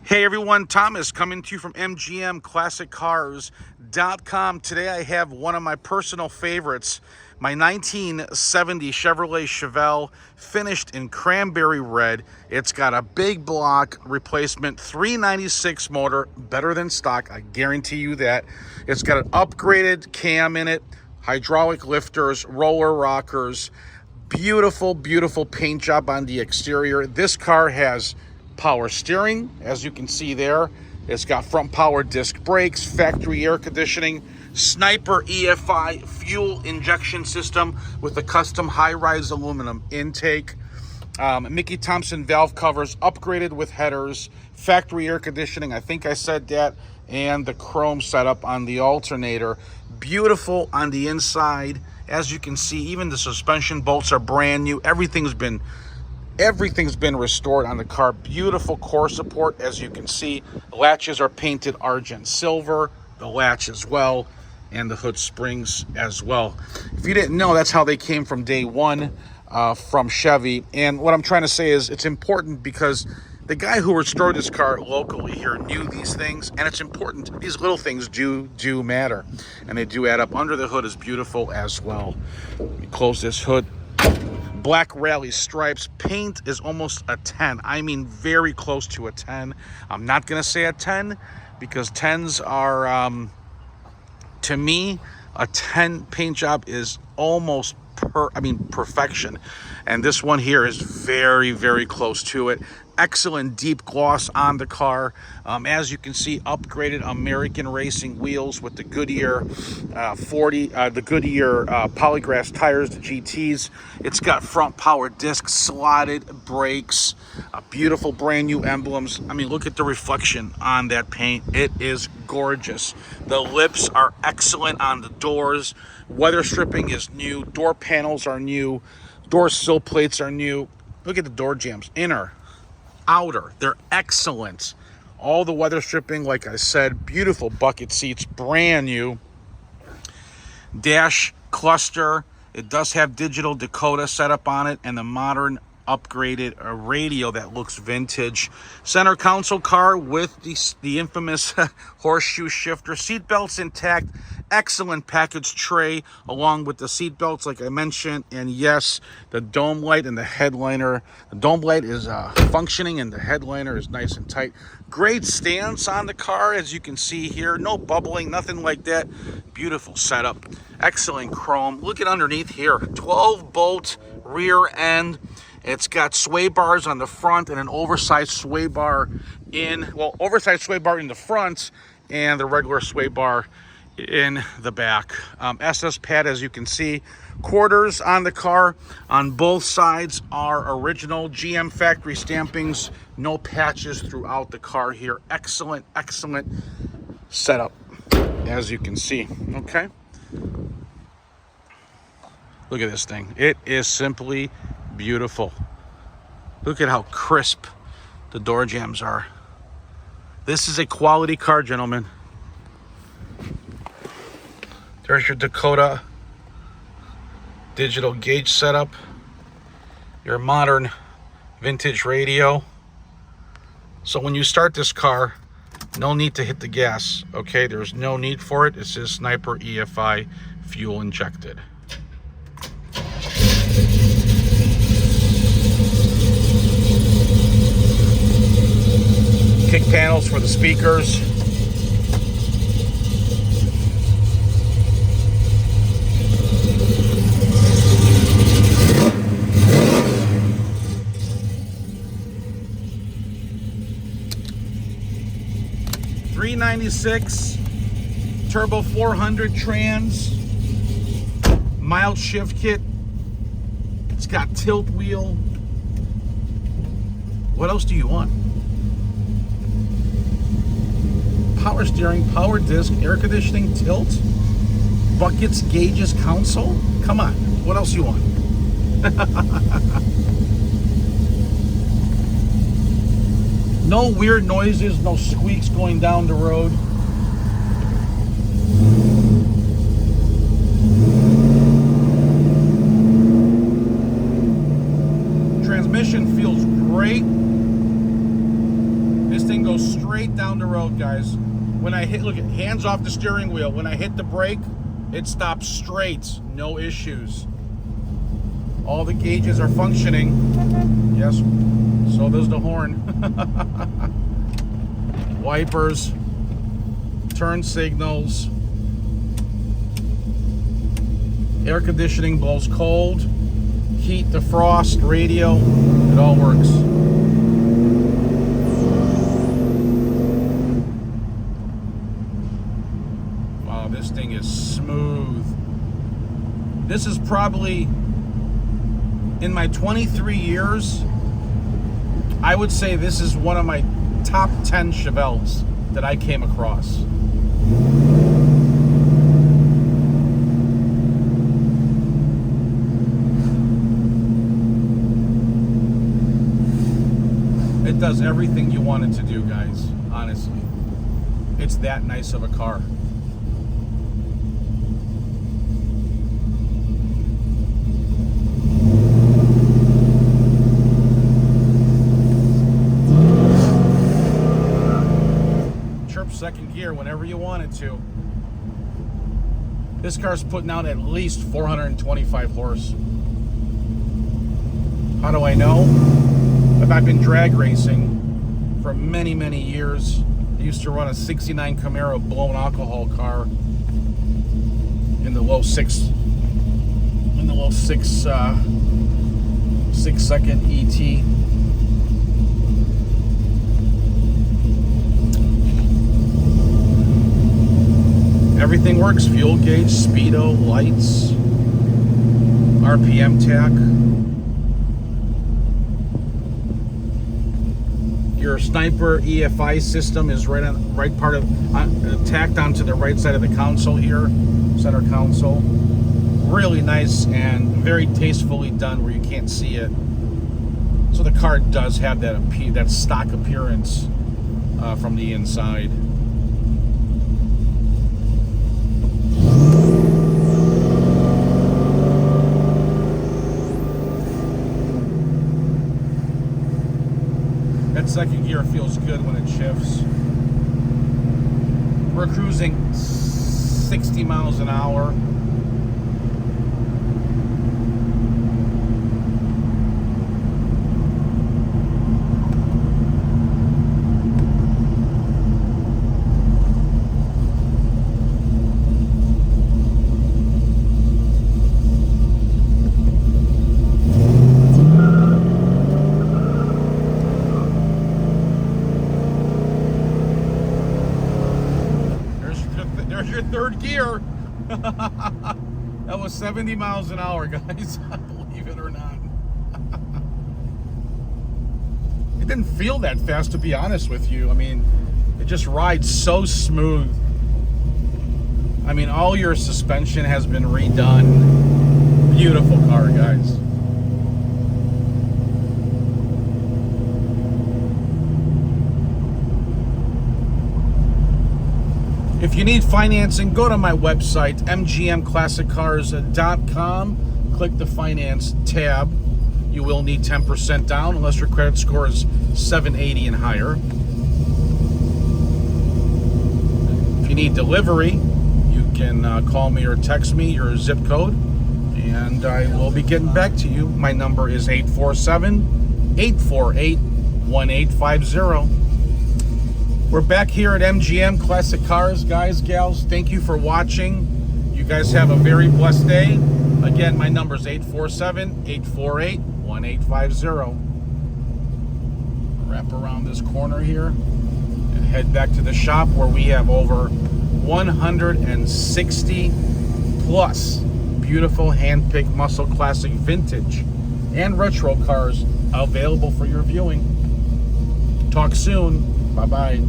Hey everyone, Thomas coming to you from MGMClassicCars.com. Today I have one of my personal favorites, my 1970 Chevrolet Chevelle, finished in cranberry red. It's got a big block replacement 396 motor, better than stock, I guarantee you that. It's got an upgraded cam in it, hydraulic lifters, roller rockers, beautiful, beautiful paint job on the exterior. This car has power steering, as you can see there. It's got front power disc brakes, factory air conditioning, Sniper EFI fuel injection system with a custom high-rise aluminum intake, Mickey Thompson valve covers, upgraded with headers, factory air conditioning, I think I said that, and the chrome setup on the alternator. Beautiful on the inside. As you can see, even the suspension bolts are brand new. Everything's been restored on the car. Beautiful core support, as you can see. The latches are painted argent silver, the latch as well, and the hood springs as well. If you didn't know, that's how they came from day one from Chevy. And what I'm trying to say is it's important because the guy who restored this car locally here knew these things, and it's important. These little things do matter, and they do add up. Under the hood is beautiful as well. Let me close this hood. Black rally stripes. Paint is almost a 10. I mean, very close to a 10. I'm not going to say a 10 because 10s are, to me, a 10 paint job is almost perfection. And this one here is very, very close to it. Excellent deep gloss on the car. As you can see, upgraded American racing wheels with the Goodyear the Goodyear polygrass tires, the GTs. It's got front power discs, slotted brakes, beautiful brand new emblems. I mean, look at the reflection on that paint. It is gorgeous. The lips are excellent on the doors. Weather stripping is new. Door panels are new. Door sill plates are new. Look at the door jambs, inner, outer, they're excellent. All the weather stripping, like I said, beautiful bucket seats, brand new. Dash cluster, it does have digital Dakota setup on it, and the modern upgraded radio that looks vintage. Center console car with the infamous horseshoe shifter. Seat belts intact. Excellent package tray along with the seat belts, like I mentioned. And yes, the dome light and the headliner. The dome light is functioning, and the headliner is nice and tight. Great stance on the car, as you can see here. No bubbling, nothing like that. Beautiful setup. Excellent chrome. Look at underneath here. 12-bolt rear end. It's got sway bars on the front and an oversized sway bar oversized sway bar in the front and the regular sway bar in the back. SS pad, as you can see. Quarters on the car on both sides are original GM factory stampings. No patches throughout the car here. Excellent, excellent setup, as you can see. Okay. Look at this thing. It is simply beautiful. Look at how crisp the door jambs are. This is a quality car, gentlemen. There's your Dakota digital gauge setup, your modern vintage radio. So when you start this car, no need to hit the gas, okay? There's no need for it. It says Sniper EFI fuel injected. Kick panels for the speakers. .396 turbo 400 trans, mild shift kit. It's got tilt wheel. What else do you want? Power steering, power disc, air conditioning, tilt, buckets, gauges, console. Come on, what else you want? No weird noises, no squeaks going down the road. Transmission feels great. This thing goes straight down the road, guys. When I hit, look at, hands off the steering wheel. When I hit the brake, it stops straight, no issues. All the gauges are functioning. Yes, so does the horn. Wipers, turn signals. Air conditioning blows cold. Heat, defrost, radio, it all works. Wow, this thing is smooth. This is probably, in my 23 years, I would say this is one of my top 10 Chevelles that I came across. It does everything you want it to do, guys, honestly. It's that nice of a car. Chirp second gear whenever you want it to. This car's putting out at least 425 horse. How do I know? I've been drag racing for many, many years. I used to run a 69 Camaro blown alcohol car in the low 6 second ET. Everything works: fuel gauge, speedo, lights, RPM tach. Your sniper EFI system is tacked onto the right side of the console here, center console. Really nice and very tastefully done where you can't see it. So the car does have that stock appearance from the inside. That second gear feels good when it shifts. We're cruising 60 miles an hour. There's your third gear. That was 70 miles an hour, guys. Believe it or not. It didn't feel that fast, to be honest with you. I mean, it just rides so smooth. I mean, all your suspension has been redone. Beautiful car, guys. If you need financing, go to my website, mgmclassiccars.com. Click the finance tab. You will need 10% down unless your credit score is 780 and higher. If you need delivery, you can call me or text me your zip code, and I will be getting back to you. My number is 847-848-1850. We're back here at MGM Classic Cars, guys, gals. Thank you for watching. You guys have a very blessed day. Again, my number is 847-848-1850. Wrap around this corner here and head back to the shop where we have over 160 plus beautiful hand-picked muscle classic vintage and retro cars available for your viewing. Talk soon. Bye-bye.